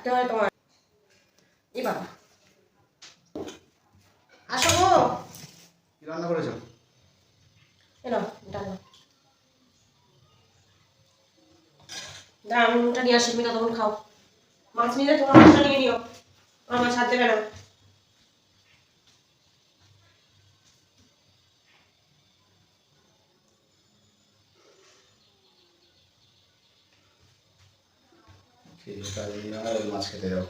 কাটতে হয় তোমার। এই বাবা আসো গো। কি রান্না করেছো? এলো ডালো দা, আমি নুনটা নিয়ে আসি, তুমি ততক্ষণ খাও। মাছ নিলে তোমার মাছটা নিয়ে নিও, আমার মাছ হাত দেবে না। মাছ খেতে যাও।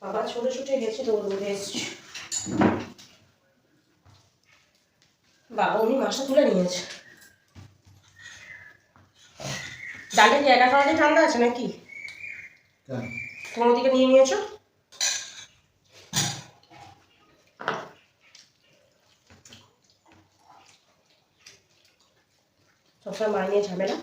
বাবা ছোট ছুটে গেছে তো দৌড়ে এসছি। বাবা উনি মাছটা তুলে নিয়েছে। ডালটা কি একা খাওয়াতে ঠান্ডা আছে নাকি? তোমার ওদিকে নিয়ে নিয়েছো? সবসময় মাছ নিয়ে ঝামেলা।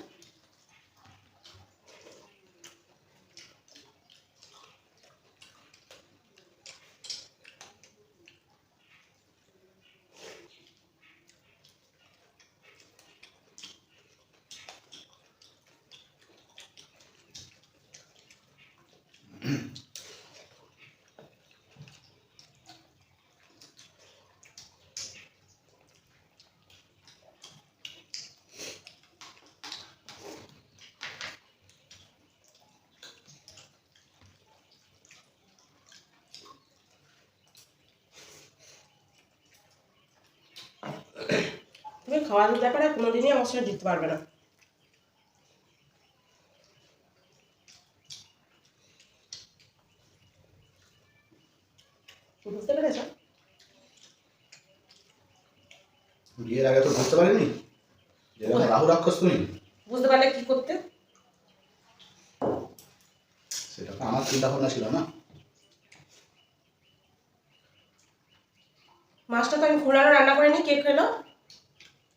তুমি খাওয়ার ব্যাপারে কোনোদিনই আমার সাথে জিততে পারবে না। বুঝতে পেরেছো? বিয়ের আগে তো বুঝতে পারিনি যে রাহু রাক্ষস তুমি। বুঝতে পারলে কি করতে? সেটা তো আমার চিন্তা ভাবনা ছিল না। মাছটা তো আমি খোলানো রান্না করে নি, কে খেলো?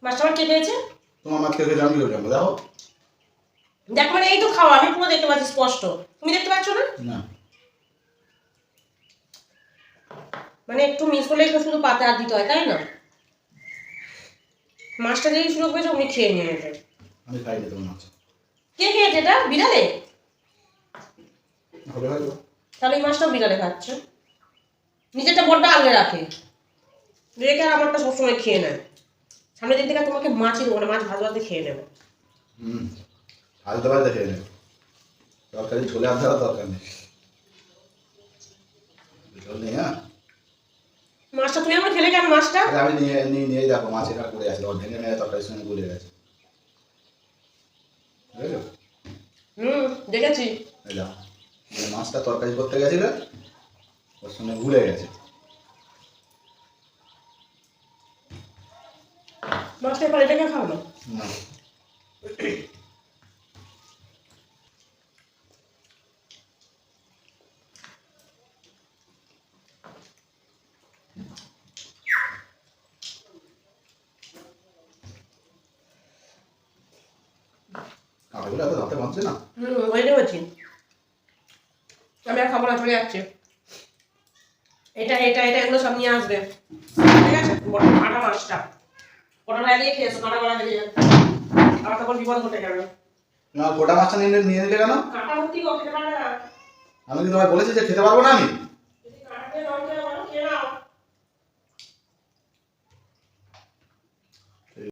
মাছটা আমার কে খেয়েছে? তোমার মাছ খেতে জানবি ওটা দেখো। দেখো মানে এই তো খাওয়া, আমি পুরো দেখতে পাচ্ছি স্পষ্ট, তুমি দেখতে পাচ্ছ না? না মানে একটু মিস করলে একটু শুধু পাতে আর দিতে হয়, তাই না? মাছটা যেই সুযোগ পেয়েছে উনি খেয়ে নিয়েছে। আমি খাইনি তোমার মাছ। কে খেয়েছে এটা? বিড়ালে? হবে হয়তো। তাহলে এই মাছটাও বিড়ালে খাচ্ছে। নিজেরটা বড্ড আগলে রাখে, রেখে আর আমারটা সবসময় খেয়ে নেয়। সামনের দিন থেকে তোমাকে মাছই দেবো না, মাছ ভাজ ভাজতে খেয়ে নেবে। হালতে পারে দেখে নেবে, তরকারি ঝোলে আর দেওয়ার দরকার নেই। ঝোল নেই। হ্যাঁ মাছটা তুমি আমার খেলে কেন? মাছটা আমি নিয়ে নিয়ে নিয়ে দেখো মাছ এটা পড়ে আছে, ওর ভেঙে নিয়ে তরকারির সঙ্গে গুলে গেছে। বুঝেছো? দেখেছি। এই দেখো মাছটা তরকারি করতে গেছিল, ওর সঙ্গে গুলে গেছে। মাছটা এবার এটাকে খাও না। না কাঁটাগুলো এত দাঁতে বাঁধছে না। ওই নেবেছি আমি আর খাবো না, চলে যাচ্ছে। এটা এটা এটা এগুলো সব নিয়ে আসবে, ঠিক আছে? কাঁটা মাছটা ওটা ভাই দিয়ে খেয়েছো, কাঁটা গলা বেরিয়ে যাবে, আর তখন বিপদ ঘটে যাবে। না গোটা মাছটা নিয়ে নিয়ে নিলে কেন? কাঁটা ভর্তি খেতে পারবে না। আমি কি তোমায় বলেছি যে খেতে পারবো না আমি?